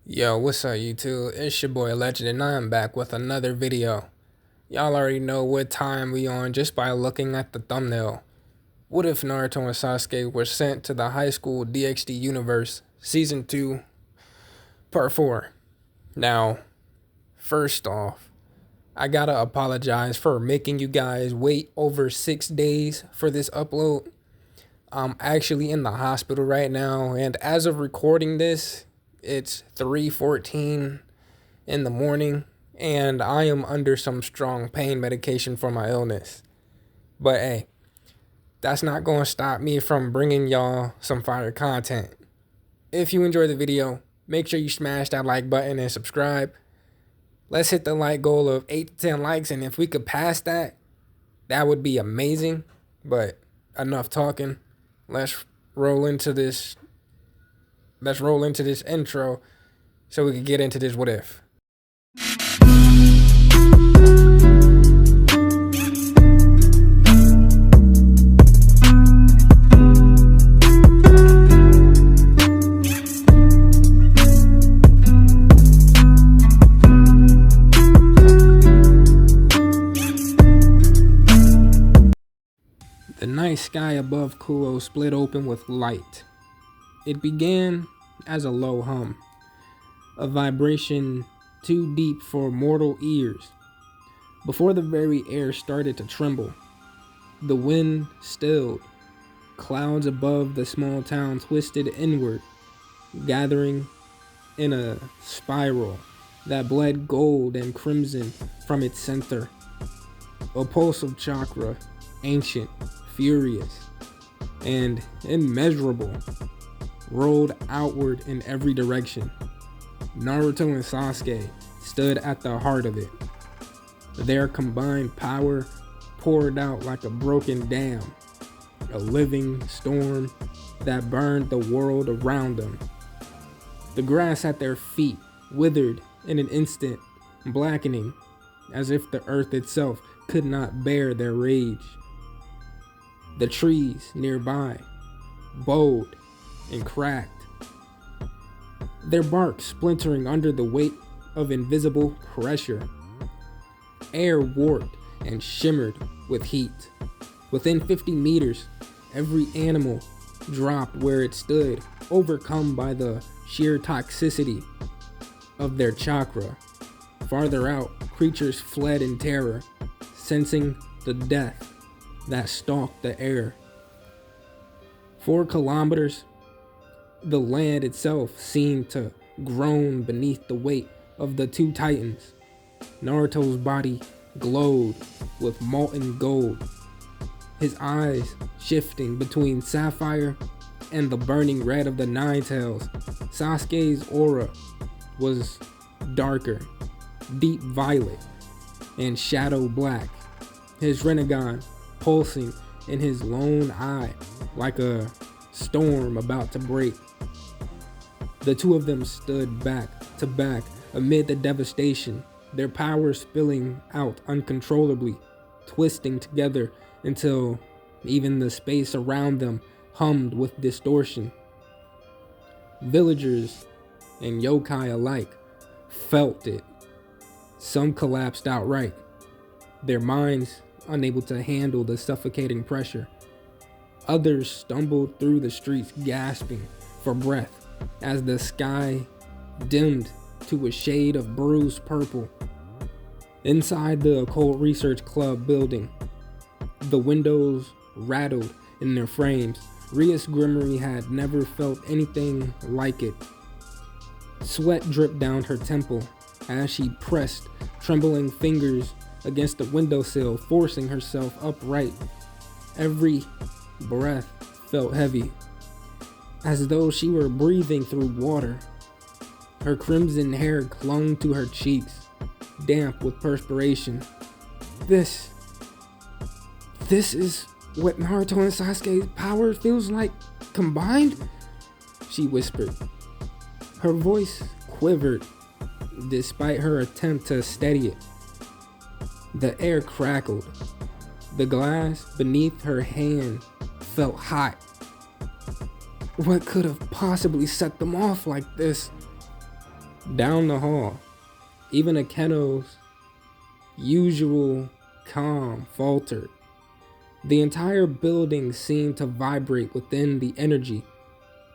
Yo, what's up YouTube? It's your boy Legend and I am back with another video. Y'all already know what time we on just by looking at the thumbnail. What if Naruto and Sasuke were sent to the Highschool dxd universe, Season 2, Part 4? Now, first off, I gotta apologize for making you guys wait over 6 days for this upload. I'm actually in the hospital right now, and as of recording this, it's 3:14 in the morning, and I am under some strong pain medication for my illness. But hey, that's not going to stop me from bringing y'all some fire content. If you enjoyed the video, make sure you smash that like button and subscribe. Let's hit the like goal of 8 to 10 likes, and if we could pass that, that would be amazing. But enough talking. Let's roll into this intro so we can get into this what if. The night sky above Kuoh split open with light. It began as a low hum, a vibration too deep for mortal ears. Before the very air started to tremble, the wind stilled. Clouds above the small town twisted inward, gathering in a spiral that bled gold and crimson from its center. A pulse of chakra, ancient, furious, and immeasurable, rolled outward in every direction. Naruto and Sasuke stood at the heart of it. Their combined power poured out like a broken dam, a living storm that burned the world around them. The grass at their feet withered in an instant, blackening, as if the earth itself could not bear their rage. The trees nearby bowed and cracked, their bark splintering under the weight of invisible pressure. Air warped and shimmered with heat. Within 50 meters, every animal dropped where it stood, overcome by the sheer toxicity of their chakra. Farther out, creatures fled in terror, sensing the death that stalked the air. 4 kilometers, the land itself seemed to groan beneath the weight of the 2 titans. Naruto's body glowed with molten gold, his eyes shifting between sapphire and the burning red of the Nine Tails. Sasuke's aura was darker, deep violet, and shadow black, his Rinnegan pulsing in his lone eye like a storm about to break. The 2 of them stood back to back amid the devastation, their power spilling out uncontrollably, twisting together until even the space around them hummed with distortion. Villagers and yokai alike felt it. Some collapsed outright, their minds unable to handle the suffocating pressure. Others stumbled through the streets gasping for breath as the sky dimmed to a shade of bruised purple. Inside the Occult Research Club building, the windows rattled in their frames. Rias' Grimory had never felt anything like it. Sweat dripped down her temple as she pressed trembling fingers against the windowsill, forcing herself upright. Every breath felt heavy, as though she were breathing through water. Her crimson hair clung to her cheeks, damp with perspiration. This is what Naruto and Sasuke's power feels like combined? She whispered. Her voice quivered despite her attempt to steady it. The air crackled. The glass beneath her hand felt hot. What could have possibly set them off like this? Down the hall, even Akeno's usual calm faltered. The entire building seemed to vibrate within the energy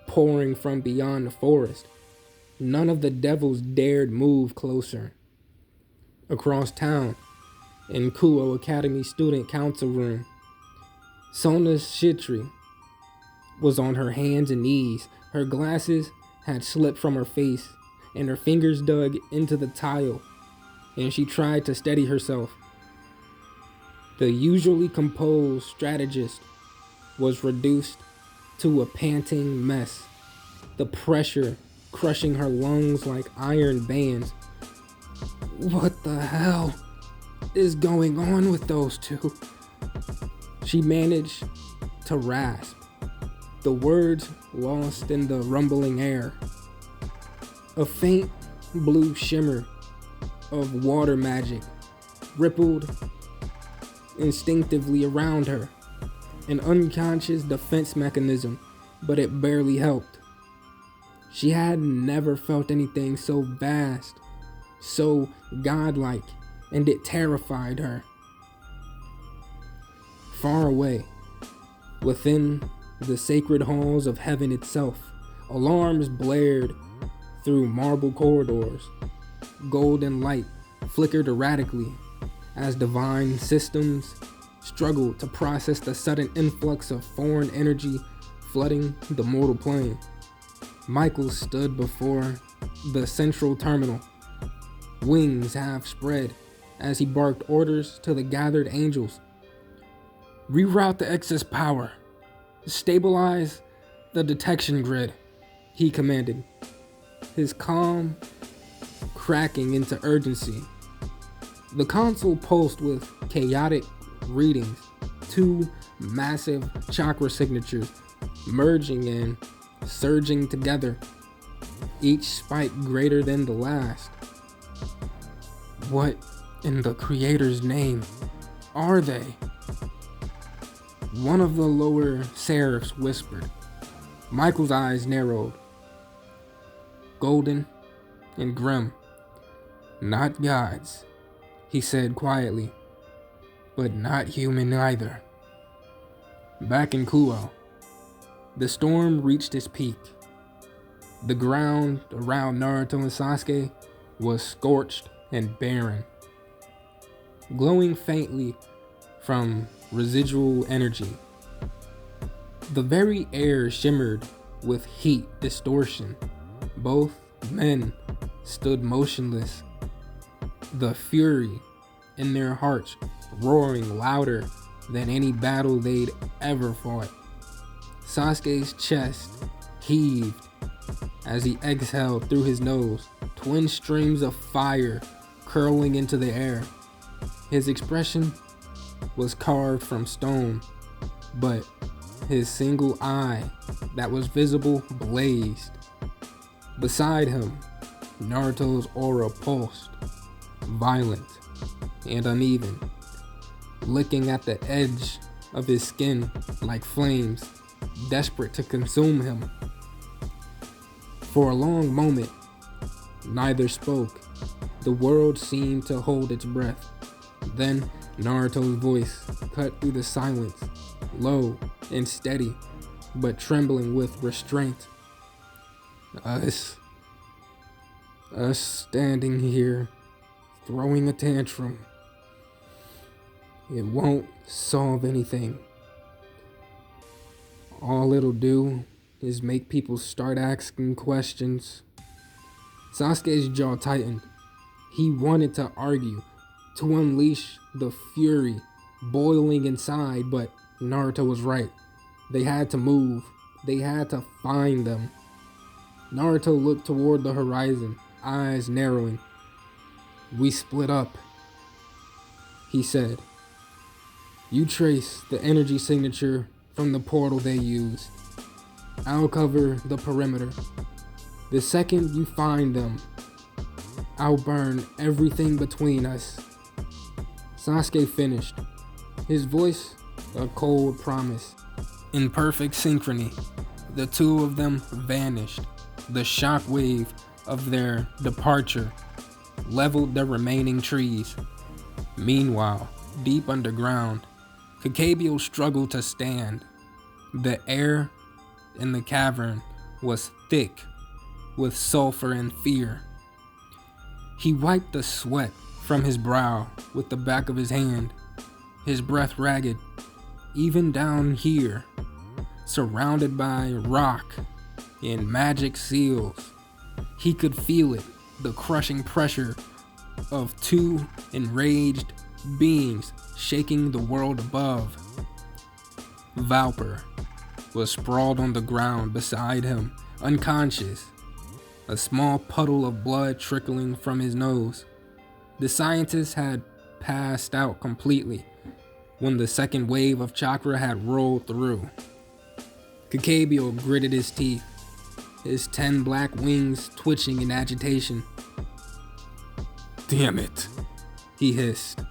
pouring from beyond the forest. None of the devils dared move closer. Across town, in Kuoh Academy student council room, Sona's Shitri was on her hands and knees. Her glasses had slipped from her face, and her fingers dug into the tile, and she tried to steady herself. The usually composed strategist was reduced to a panting mess, the pressure crushing her lungs like iron bands. What the hell is going on with those two? She managed to rasp, the words lost in the rumbling air. A faint blue shimmer of water magic rippled instinctively around her, an unconscious defense mechanism, but it barely helped. She had never felt anything so vast, so godlike, and it terrified her. Far away, within the sacred halls of heaven itself, alarms blared through marble corridors. Golden light flickered erratically as divine systems struggled to process the sudden influx of foreign energy flooding the mortal plane. Michael stood before the central terminal, wings half spread as he barked orders to the gathered angels. Reroute the excess power. Stabilize the detection grid, he commanded, his calm cracking into urgency. The console pulsed with chaotic readings, two massive chakra signatures merging and surging together, each spike greater than the last. What in the Creator's name are they? One of the lower seraphs whispered. Michael's eyes narrowed, golden and grim. Not gods, he said quietly, but not human either. Back in Kuoh, the storm reached its peak. The ground around Naruto and Sasuke was scorched and barren, glowing faintly from residual energy. The very air shimmered with heat distortion. Both men stood motionless, the fury in their hearts roaring louder than any battle they'd ever fought. Sasuke's chest heaved as he exhaled through his nose, twin streams of fire curling into the air. His expression was carved from stone, but his single eye that was visible blazed. Beside him, Naruto's aura pulsed, violent and uneven, licking at the edge of his skin like flames, desperate to consume him. For a long moment, neither spoke. The world seemed to hold its breath. Then Naruto's voice cut through the silence, low and steady, but trembling with restraint. Us standing here, throwing a tantrum. It won't solve anything. All it'll do is make people start asking questions. Sasuke's jaw tightened. He wanted to argue, to unleash the fury boiling inside, but Naruto was right. They had to move. They had to find them. Naruto looked toward the horizon, eyes narrowing. We split up, he said. You trace the energy signature from the portal they used. I'll cover the perimeter. The second you find them, I'll burn everything between us. Sasuke finished, his voice a cold promise. In perfect synchrony, the two of them vanished, the shockwave of their departure leveled the remaining trees. Meanwhile, deep underground, Kokabiel struggled to stand. The air in the cavern was thick with sulfur and fear. He wiped the sweat from his brow with the back of his hand, his breath ragged. Even down here, surrounded by rock and magic seals, he could feel it, the crushing pressure of two enraged beings shaking the world above. Valper was sprawled on the ground beside him, unconscious, a small puddle of blood trickling from his nose. The scientist had passed out completely when the second wave of chakra had rolled through. Kokabiel gritted his teeth, his 10 black wings twitching in agitation. "Damn it," he hissed,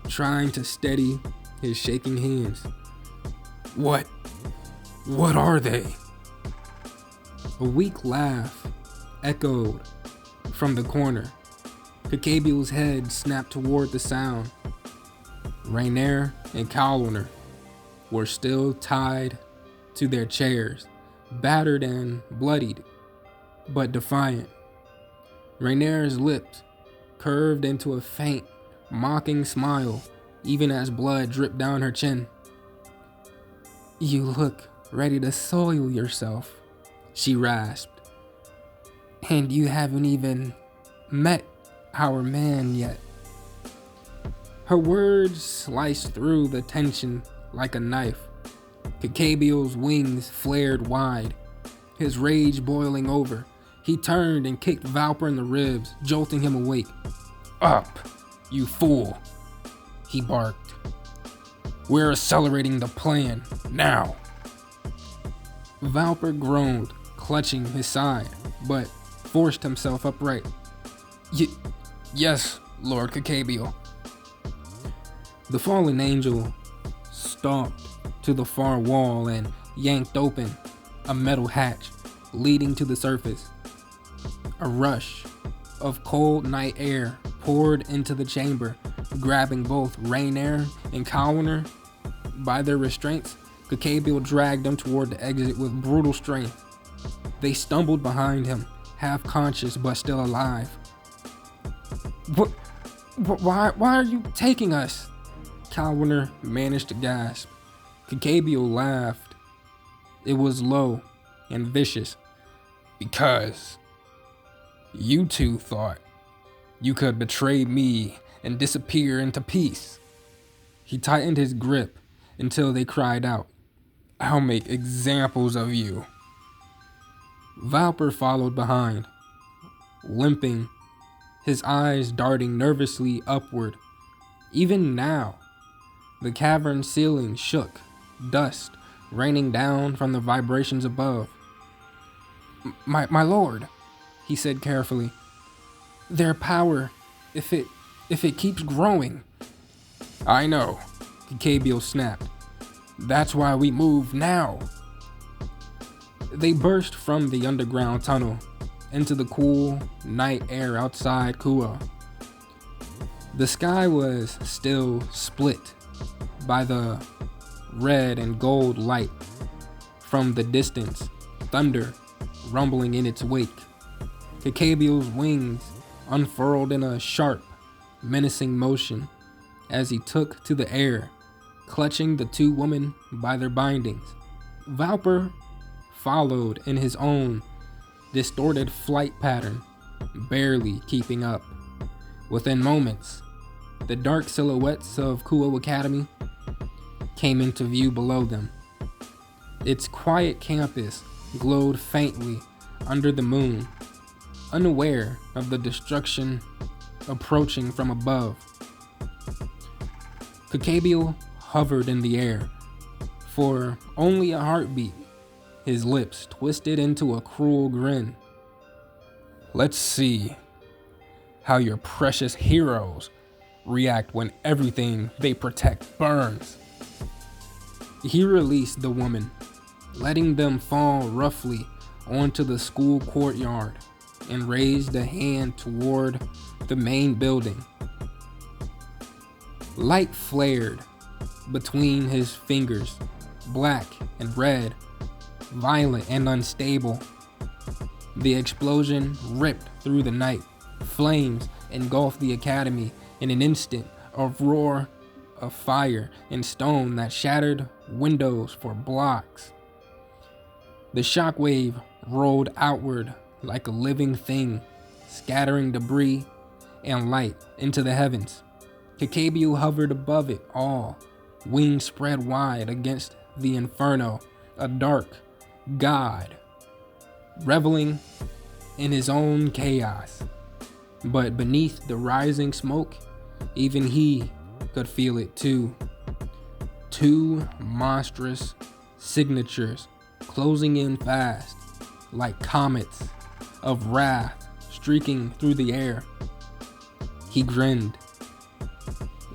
trying to steady his shaking hands. What are they?" A weak laugh echoed from the corner. Kokabiel's head snapped toward the sound. Raynare and Kalawarner were still tied to their chairs, battered and bloodied, but defiant. Raynare's lips curved into a faint, mocking smile, even as blood dripped down her chin. "You look ready to soil yourself," she rasped. "And you haven't even met our man yet." Her words sliced through the tension like a knife. Kokabiel's wings flared wide, his rage boiling over. He turned and kicked Valper in the ribs, jolting him awake. "Up, you fool," he barked. "We're accelerating the plan, now." Valper groaned, clutching his side, but forced himself upright. Yes, Lord Kokabiel." The fallen angel stalked to the far wall and yanked open a metal hatch leading to the surface. A rush of cold night air poured into the chamber, grabbing both Raynare and Kalawarner by their restraints. Kokabiel dragged them toward the exit with brutal strength. They stumbled behind him, half conscious but still alive. Why are you taking us?" Kalawarner managed to gasp. Kokabiel laughed. It was low and vicious. "Because you two thought you could betray me and disappear into peace." He tightened his grip until they cried out, "I'll make examples of you." Valper followed behind, limping, his eyes darting nervously upward. Even now, the cavern ceiling shook, dust raining down from the vibrations above. My lord," he said carefully, "their power, if it keeps growing." "I know," Kokabiel snapped. "That's why we move now." They burst from the underground tunnel into the cool night air outside Kuoh. The sky was still split by the red and gold light from the distance, thunder rumbling in its wake. Kokabiel's wings unfurled in a sharp, menacing motion as he took to the air, clutching the two women by their bindings. Valper followed in his own distorted flight pattern, barely keeping up. Within moments, the dark silhouettes of Kuoh Academy came into view below them. Its quiet campus glowed faintly under the moon, unaware of the destruction approaching from above. Kokabiel hovered in the air for only a heartbeat, his lips twisted into a cruel grin. "Let's see how your precious heroes react when everything they protect burns." He released the woman, letting them fall roughly onto the school courtyard. and raised a hand toward the main building. Light flared between his fingers, black and red, violent and unstable. The explosion ripped through the night. Flames engulfed the academy in an instant, a roar of fire and stone that shattered windows for blocks. The shockwave rolled outward like a living thing, scattering debris and light into the heavens. Kokabiel hovered above it all, wings spread wide against the inferno, a dark god, reveling in his own chaos. But beneath the rising smoke, even he could feel it too. Two monstrous signatures closing in fast, like comets of wrath streaking through the air. He grinned,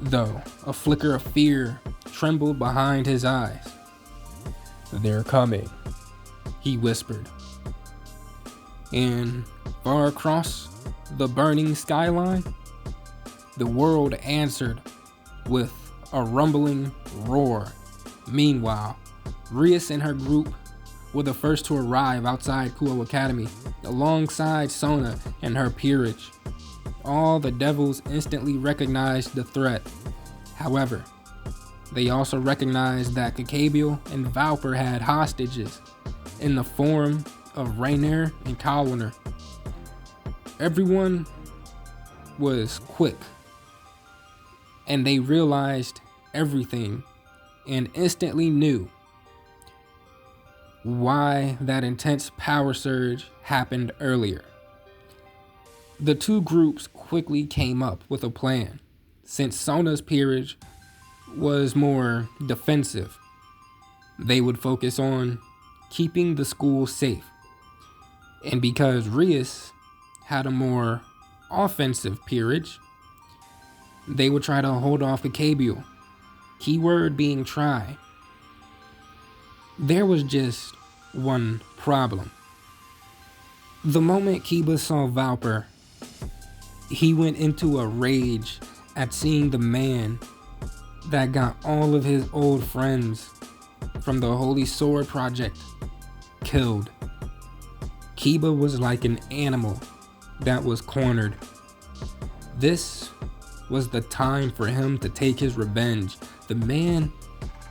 though a flicker of fear trembled behind his eyes. "They're coming," he whispered. And far across the burning skyline, the world answered with a rumbling roar. Meanwhile, Rias and her group were the first to arrive outside Kuoh Academy, alongside Sona and her peerage. All the devils instantly recognized the threat. However, they also recognized that Kokabiel and Valper had hostages in the form of Raynare and Kalawarner. Everyone was quick, and they realized everything and instantly knew why that intense power surge happened earlier. The two groups quickly came up with a plan. Since Sona's peerage was more defensive, they would focus on keeping the school safe. And because Rias had a more offensive peerage, they would try to hold off Kokabiel. Keyword being try. There was just one problem. The moment Kiba saw Valper, he went into a rage at seeing the man that got all of his old friends from the Holy Sword Project killed. Kiba was like an animal that was cornered. This was the time for him to take his revenge. The man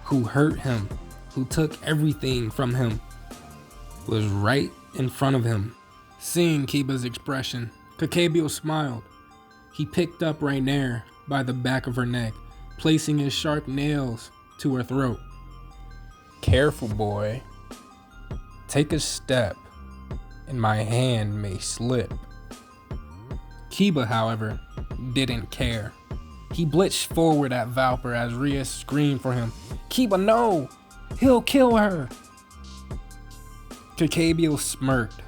who hurt him, who took everything from him, was right in front of him. Seeing Kiba's expression, Kokabiel smiled. He picked up Raynare by the back of her neck, placing his sharp nails to her throat. "Careful, boy. Take a step, and my hand may slip." Kiba, however, didn't care. He blitzed forward at Valper as Rias screamed for him. "Kiba, no! He'll kill her!" Kokabiel smirked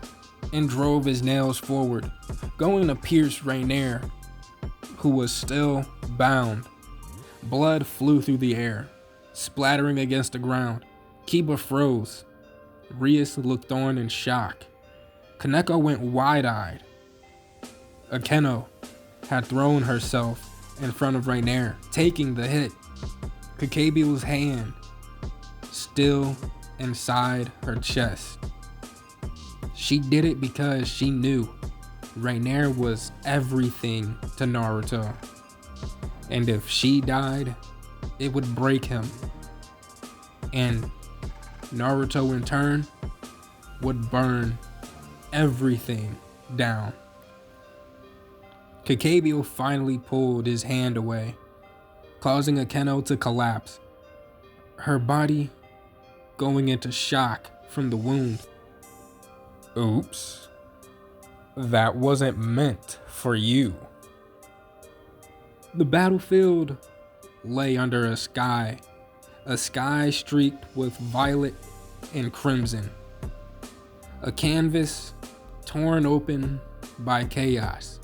and drove his nails forward, going to pierce Raynare, who was still bound. Blood flew through the air, splattering against the ground. Kiba froze. Rias looked on in shock. Kaneko went wide-eyed. Akeno had thrown herself in front of Raynare, taking the hit. Kokabiel's hand still inside her chest. She did it because she knew Raynare was everything to Naruto. And if she died, it would break him. And Naruto in turn would burn everything down. Kokabiel finally pulled his hand away, causing Akeno to collapse, her body going into shock from the wound. "Oops, that wasn't meant for you." The battlefield lay under a sky streaked with violet and crimson, a canvas torn open by chaos.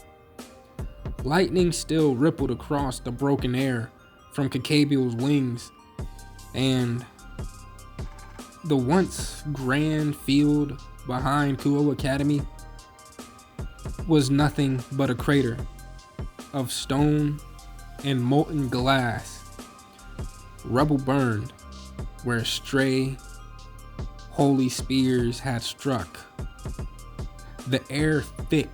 Lightning still rippled across the broken air from Kokabiel's wings, and the once grand field behind Kuoh Academy was nothing but a crater of stone and molten glass, rubble burned where stray holy spears had struck. The air thick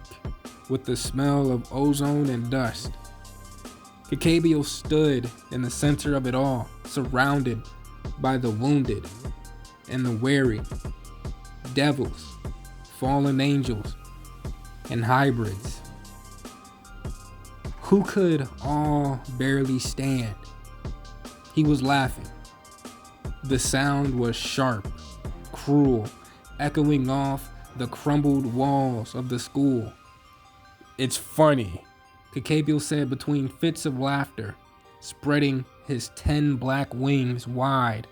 with the smell of ozone and dust. Kokabiel stood in the center of it all, surrounded by the wounded and the weary, devils, fallen angels, and hybrids, who could all barely stand. He was laughing. The sound was sharp, cruel, echoing off the crumbled walls of the school. "It's funny," Kokabiel said between fits of laughter, spreading his 10 black wings wide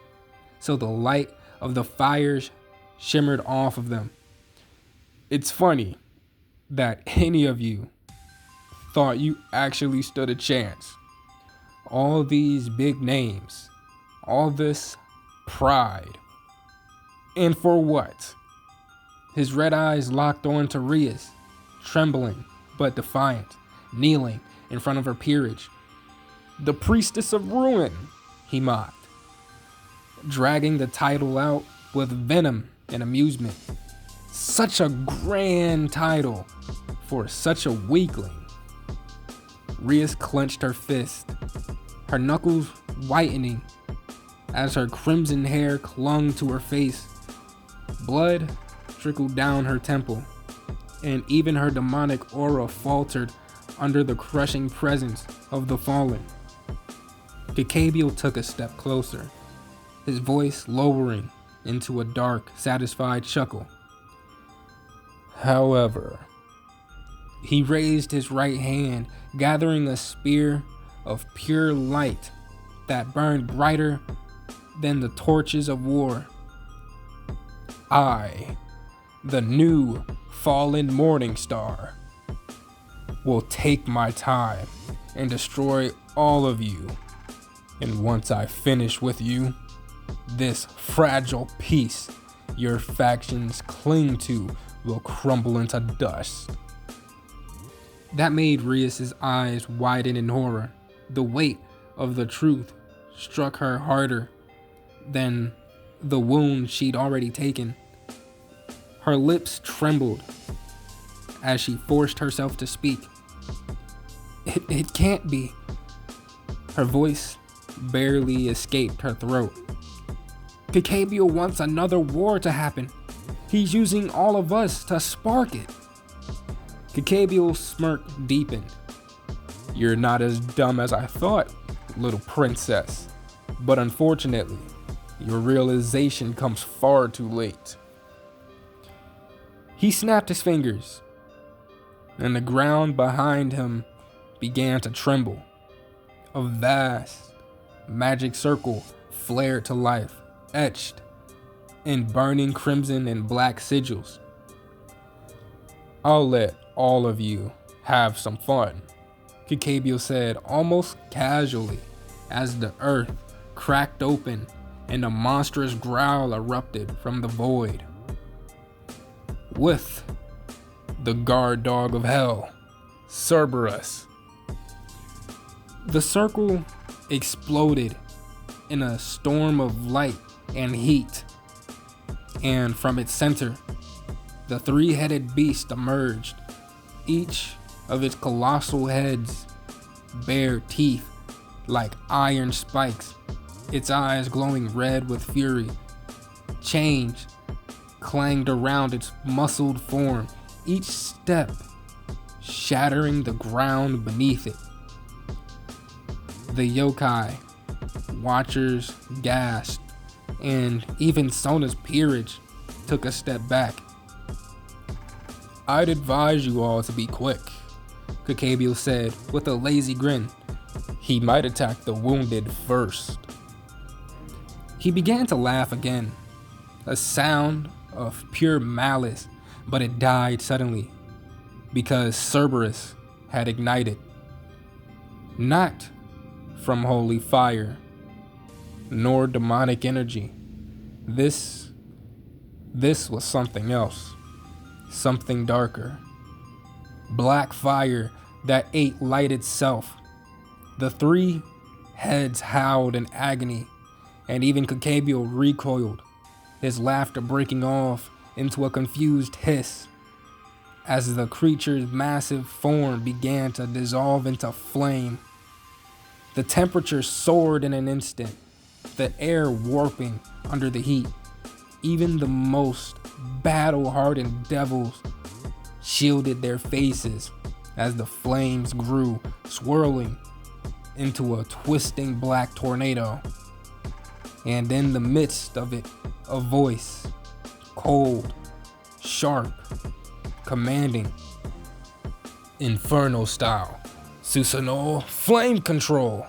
so the light of the fires shimmered off of them. "It's funny that any of you thought you actually stood a chance. All these big names, all this pride. And for what?" His red eyes locked on to Rias, trembling but defiant, kneeling in front of her peerage. "The priestess of ruin," he mocked, dragging the title out with venom and amusement. Such a grand title for such a weakling. Rias clenched her fist, her knuckles whitening as her crimson hair clung to her face. Blood trickled down her temple, and even her demonic aura faltered under the crushing presence of the fallen. Kokabiel took a step closer, his voice lowering into a dark, satisfied chuckle. "However," he raised his right hand, gathering a spear of pure light that burned brighter than the torches of war. "I, the new fallen morning star, will take my time and destroy all of you. And once I finish with you, this fragile piece your factions cling to will crumble into dust." That made Rias's eyes widen in horror. The weight of the truth struck her harder than the wound she'd already taken. Her lips trembled as she forced herself to speak. It can't be." Her voice barely escaped her throat. "Kokabiel wants another war to happen. He's using all of us to spark it." Kokabiel's smirk deepened. "You're not as dumb as I thought, little princess. But unfortunately, your realization comes far too late." He snapped his fingers, and the ground behind him began to tremble. A vast magic circle flared to life, etched in burning crimson and black sigils. "I'll let all of you have some fun," Kokabiel said almost casually as the earth cracked open and a monstrous growl erupted from the void. "With the guard dog of hell, Cerberus." The circle exploded in a storm of light and heat, and from its center, the three-headed beast emerged. Each of its colossal heads bare teeth like iron spikes, its eyes glowing red with fury. Change clanged around its muscled form, each step shattering the ground beneath it. The yokai watchers gasped, and even Sona's peerage took a step back. "I'd advise you all to be quick," Kokabiel said with a lazy grin. "He might attack the wounded first." He began to laugh again, a sound of pure malice, but it died suddenly because Cerberus had ignited. Not from holy fire, nor demonic energy. This was something else, something darker. black fire that ate light itself. The three heads howled in agony, and even Kokabiel recoiled, his laughter breaking off into a confused hiss as the creature's massive form began to dissolve into flame. The temperature soared in an instant, the air warping under the heat. Even the most battle-hardened devils shielded their faces as the flames grew, swirling into a twisting black tornado. And in the midst of it, a voice, cold, sharp, commanding, inferno style. Susanoo, flame control.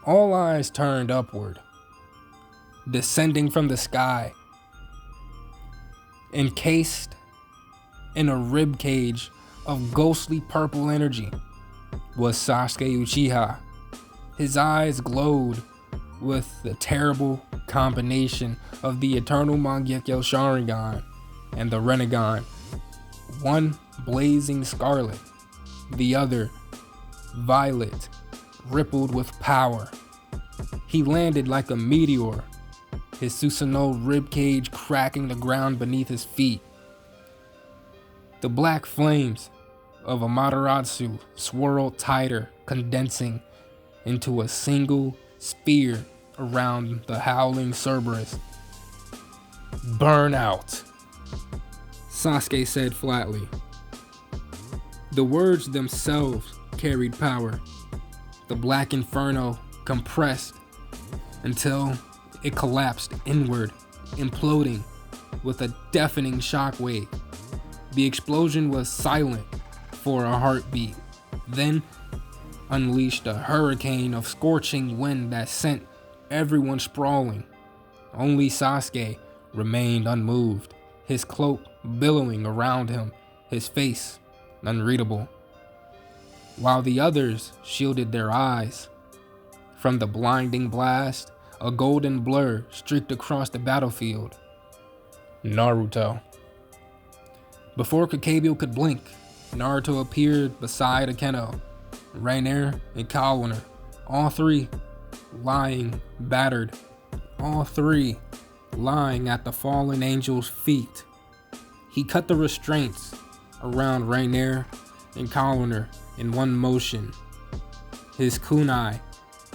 All eyes turned upward, descending from the sky, encased in a ribcage of ghostly purple energy, was Sasuke Uchiha. His eyes glowed with the terrible combination of the eternal Mangekyo Sharingan and the Rinnegan, one blazing scarlet, the other violet, rippled with power. He landed like a meteor, his Susanoo ribcage cracking the ground beneath his feet. The black flames of Amaterasu swirled tighter, condensing into a single sphere around the howling Cerberus. Burn out, Sasuke said flatly. The words themselves carried power. The black inferno compressed until it collapsed inward, imploding with a deafening shockwave. The explosion was silent for a heartbeat, then unleashed a hurricane of scorching wind that sent everyone sprawling. Only Sasuke remained unmoved, his cloak billowing around him, his face unreadable, while the others shielded their eyes. From the blinding blast, a golden blur streaked across the battlefield. Naruto. Before Kokabiel could blink, Naruto appeared beside Akeno, Raynare and Kalawarner, all three lying battered, all three lying at the fallen angel's feet. He cut the restraints around Raynare and Kalawarner in one motion, his kunai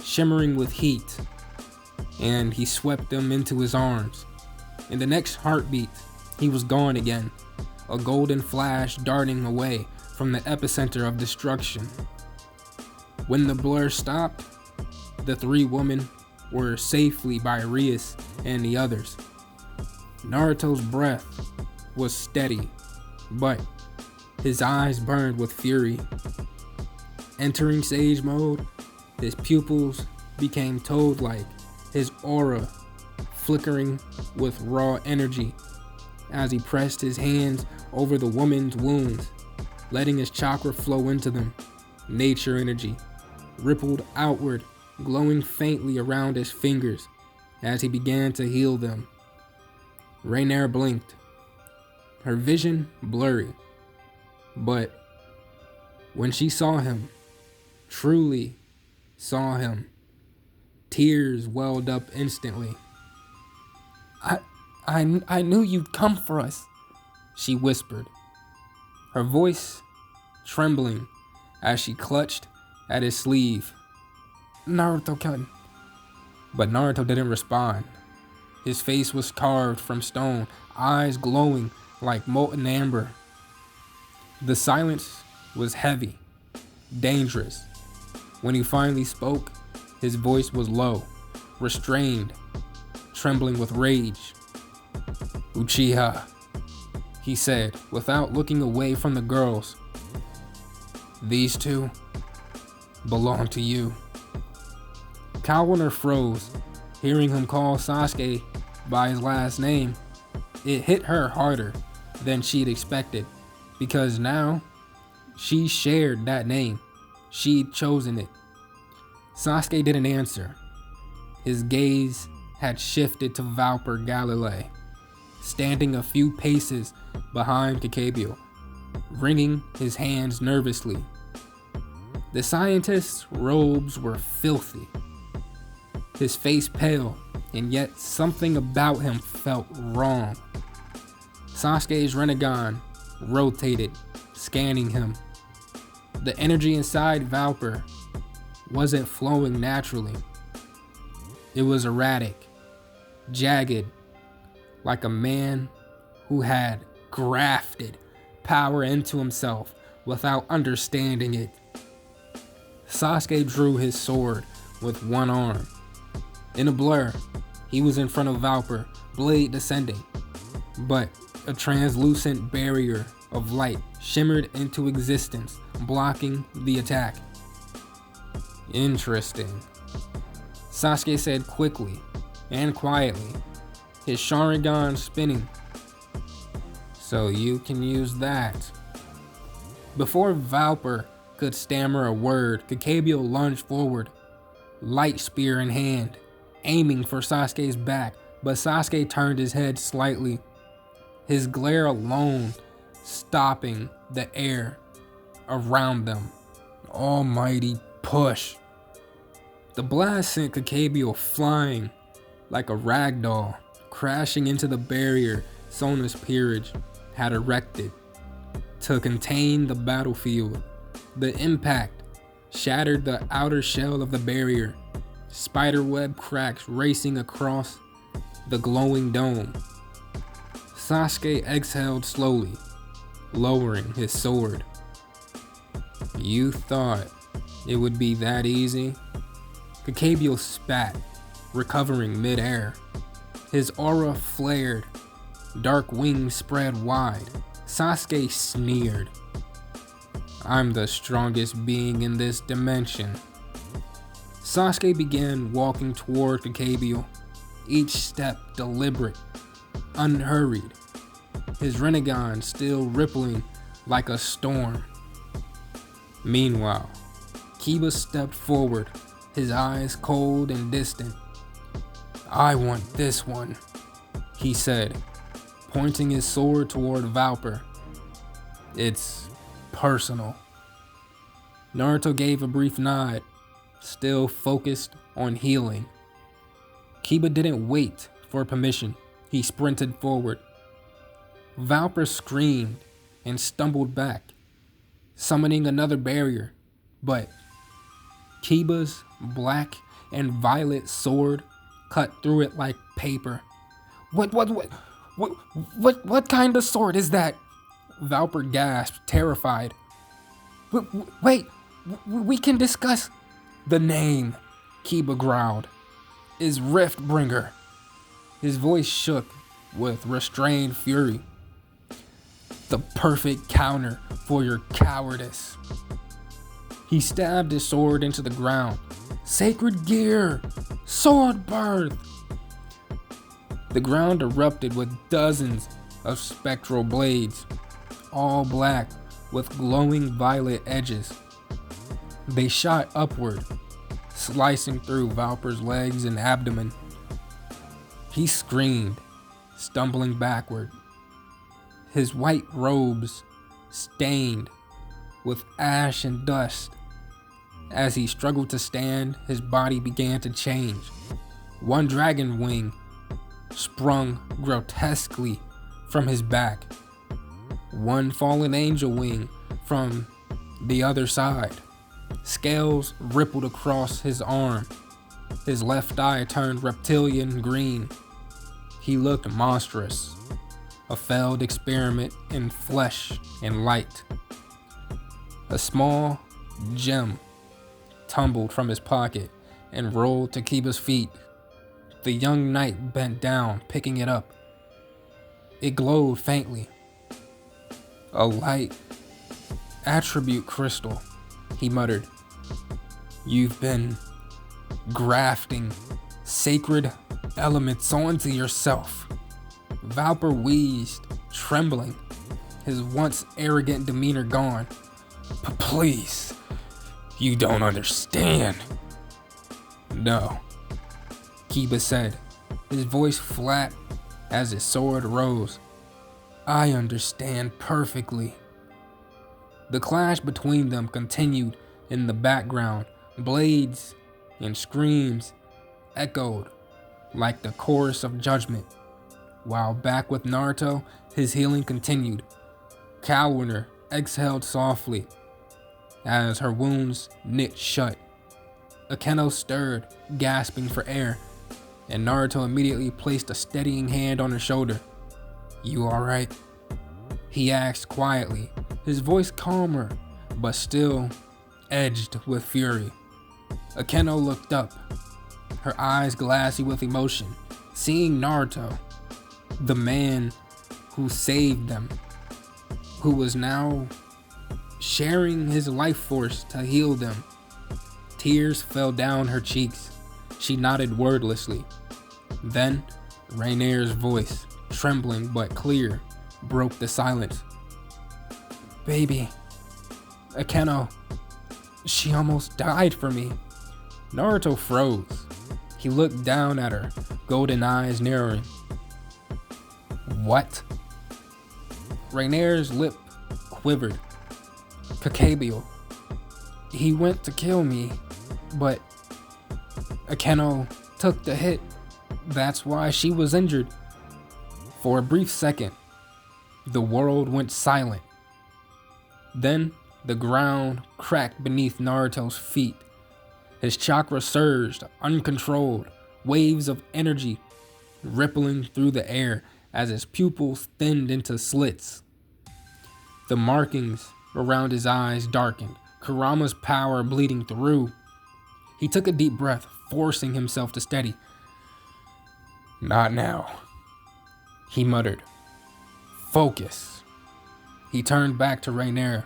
shimmering with heat, and he swept them into his arms. In the next heartbeat, he was gone again, a golden flash darting away from the epicenter of destruction. When the blur stopped, the three women were safely by Rias and the others. Naruto's breath was steady, but his eyes burned with fury. Entering sage mode, his pupils became toad-like, his aura flickering with raw energy as he pressed his hands over the woman's wounds, letting his chakra flow into them. Nature energy rippled outward, glowing faintly around his fingers as he began to heal them. Raynare blinked, her vision blurry, but when she saw him, truly saw him, tears welled up instantly. I knew you'd come for us, she whispered, her voice trembling as she clutched at his sleeve. Naruto-kun. But Naruto didn't respond. His face was carved from stone, eyes glowing like molten amber. The silence was heavy, dangerous. When he finally spoke, his voice was low, restrained, trembling with rage. Uchiha, he said, without looking away from the girls. These two belong to you. Kalawarner froze, hearing him call Sasuke by his last name. It hit her harder than she'd expected, because now she shared that name. She'd chosen it. Sasuke didn't answer. His gaze had shifted to Valper Galilei, standing a few paces behind Kokabiel. wringing his hands nervously. The scientist's robes were filthy, his face pale, and yet something about him felt wrong. Sasuke's Rinnegan rotated, scanning him. The energy inside Valper wasn't flowing naturally. It was erratic, jagged, like a man who had grafted power into himself without understanding it. Sasuke drew his sword with one arm. In a blur, he was in front of Valper, blade descending, but a translucent barrier of light shimmered into existence, blocking the attack. Interesting, Sasuke said quickly and quietly, his Sharingan spinning. So you can use that. Before Valper could stammer a word, Kokabiel lunged forward, light spear in hand, aiming for Sasuke's back, but Sasuke turned his head slightly, his glare alone stopping the air around them. Almighty push. The blast sent Kokabiel flying like a ragdoll, crashing into the barrier Sona's peerage had erected to contain the battlefield. The impact shattered the outer shell of the barrier, spiderweb cracks racing across the glowing dome. Sasuke exhaled slowly, lowering his sword. You thought it would be that easy? Kokabiel spat, recovering mid-air. His aura flared, dark wings spread wide. Sasuke sneered. I'm the strongest being in this dimension. Sasuke began walking toward Kokabiel, each step deliberate, unhurried, his Rinnegan still rippling like a storm. Meanwhile, Kiba stepped forward, his eyes cold and distant. I want this one, he said, pointing his sword toward Valper. It's personal. Naruto gave a brief nod, still focused on healing. Kiba didn't wait for permission. He sprinted forward. Valper screamed and stumbled back, summoning another barrier, but Kiba's black and violet sword cut through it like paper. What kind of sword is that? Valper gasped, terrified. Wait, we can discuss. The name, Kiba growled, is Riftbringer. His voice shook with restrained fury. The perfect counter for your cowardice. He stabbed his sword into the ground. Sacred gear! Sword birth! The ground erupted with dozens of spectral blades, all black with glowing violet edges. They shot upward, slicing through Valper's legs and abdomen. He screamed, stumbling backward, his white robes stained with ash and dust. As he struggled to stand, his body began to change. One dragon wing sprung grotesquely from his back. One fallen angel wing from the other side. Scales rippled across his arm. His left eye turned reptilian green. He looked monstrous, a failed experiment in flesh and light. A small gem tumbled from his pocket and rolled to Kiba's feet. The young knight bent down, picking it up. It glowed faintly. A light attribute crystal, he muttered. You've been grafting sacred elements onto yourself. Valper wheezed, trembling, his once arrogant demeanor gone. Please, you don't understand. No, Kiba said, his voice flat as his sword rose. I understand perfectly. The clash between them continued in the background. Blades and screams echoed like the chorus of judgment. While back with Naruto, his healing continued. Kalawarner exhaled softly as her wounds knit shut. Akeno stirred, gasping for air, and Naruto immediately placed a steadying hand on her shoulder. "You alright?" he asked quietly, his voice calmer, but still edged with fury. Akeno looked up, her eyes glassy with emotion, seeing Naruto, the man who saved them, who was now sharing his life force to heal them. Tears fell down her cheeks. She nodded wordlessly. Then, Raynare's voice, trembling but clear, broke the silence. "Baby, Akeno, she almost died for me." Naruto froze. He looked down at her, golden eyes narrowing. "What?" Raynare's lip quivered. "Kokabiel. He went to kill me, but Akeno took the hit. That's why she was injured." For a brief second, the world went silent. Then the ground cracked beneath Naruto's feet. His chakra surged, uncontrolled, waves of energy rippling through the air as his pupils thinned into slits. The markings around his eyes darkened, Kurama's power bleeding through. He took a deep breath, forcing himself to steady. "Not now," he muttered. "Focus." He turned back to Raynare,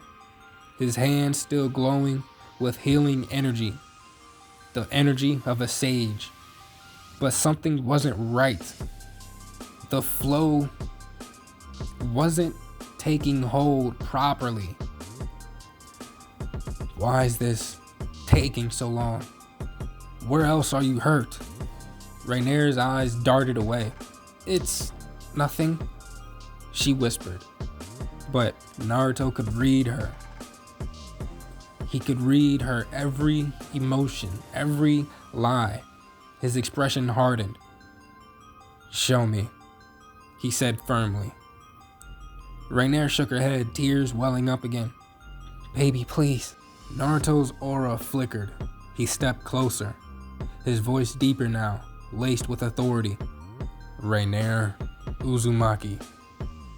his hands still glowing with healing energy, the energy of a sage. But something wasn't right. The flow wasn't taking hold properly. "Why is this taking so long? Where else are you hurt?" Raynare's eyes darted away. "It's nothing," she whispered. But Naruto could read her. He could read her every emotion, every lie. His expression hardened. "Show me," he said firmly. Raynare shook her head, tears welling up again. "Baby, please." Naruto's aura flickered. He stepped closer, his voice deeper now, laced with authority. "Raynare Uzumaki,"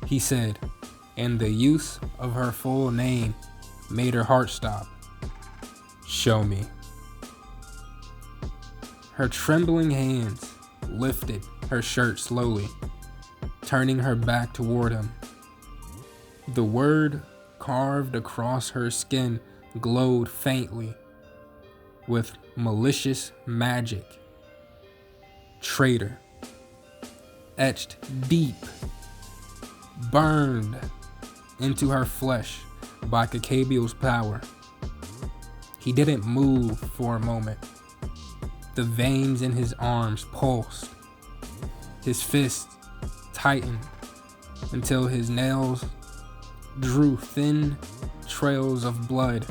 he said, and the use of her full name made her heart stop. "Show me." Her trembling hands lifted her shirt slowly, turning her back toward him. The word carved across her skin glowed faintly with malicious magic. "Traitor." Etched deep, burned into her flesh by Kokabiel's power. He didn't move for a moment. The veins in his arms pulsed. His fists tightened until his nails drew thin trails of blood.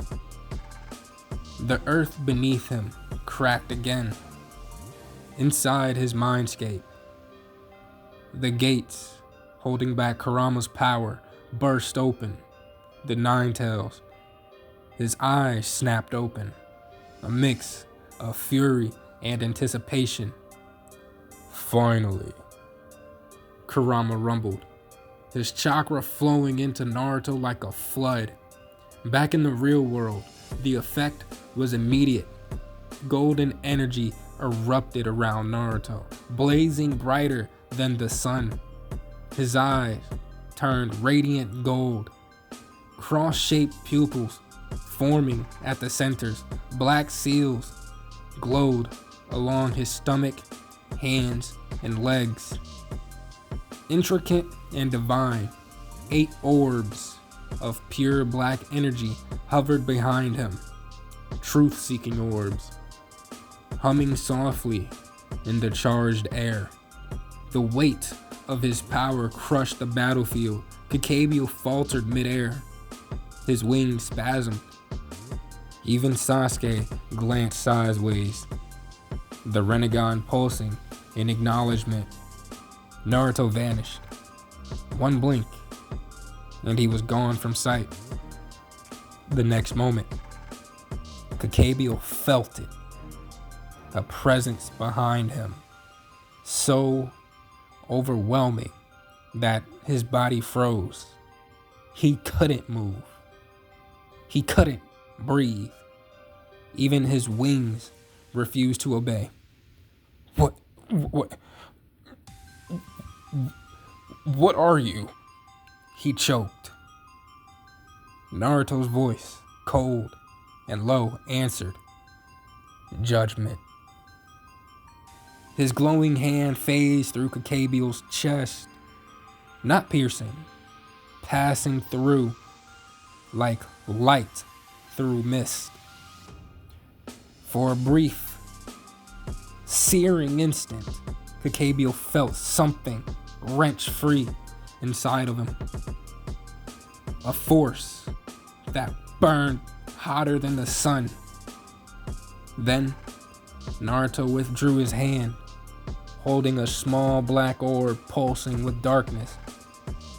The earth beneath him cracked again. Inside his mindscape, the gates holding back Kurama's power burst open. The nine tails. His eyes snapped open, a mix of fury and anticipation. "Finally," Kurama rumbled, his chakra flowing into Naruto like a flood. Back in the real world, the effect was immediate. Golden energy erupted around Naruto, blazing brighter than the sun. His eyes turned radiant gold, cross-shaped pupils forming at the centers. Black seals glowed along his stomach, hands, and legs. Intricate and divine, 8 orbs of pure black energy hovered behind him, truth-seeking orbs, humming softly in the charged air. The weight of his power crushed the battlefield. Kokabiel faltered midair, His wings spasmed. Even Sasuke glanced sideways, the Rinnegan pulsing in acknowledgement. Naruto vanished. One blink, and he was gone from sight. The next moment, Kokabiel felt it. A presence behind him, so overwhelming that his body froze. He couldn't move. He couldn't breathe. Even his wings refused to obey. What are you? He choked. Naruto's voice, cold and low, answered, judgment. His glowing hand phased through Kokabiel's chest, not piercing, passing through like light through mist. For a brief, searing instant, Kokabiel felt something wrench free inside of him. A force that burned hotter than the sun. Then, Naruto withdrew his hand, holding a small black orb pulsing with darkness.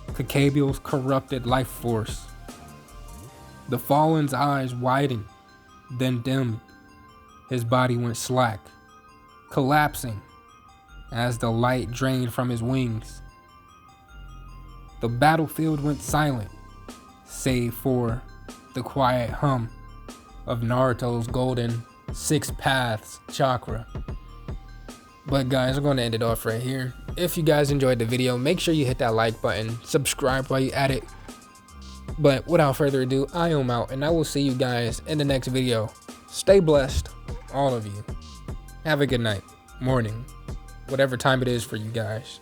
Kokabiel's corrupted life force. The fallen's eyes widened, then dimmed. His body went slack, collapsing as the light drained from his wings. The battlefield went silent, save for the quiet hum of Naruto's golden 6 paths chakra. But guys, I'm going to end it off right here. If you guys enjoyed the video, make sure you hit that like button, subscribe while you're at it. But without further ado, I am out, and I will see you guys in the next video. Stay blessed, all of you. Have a good night, morning, whatever time it is for you guys.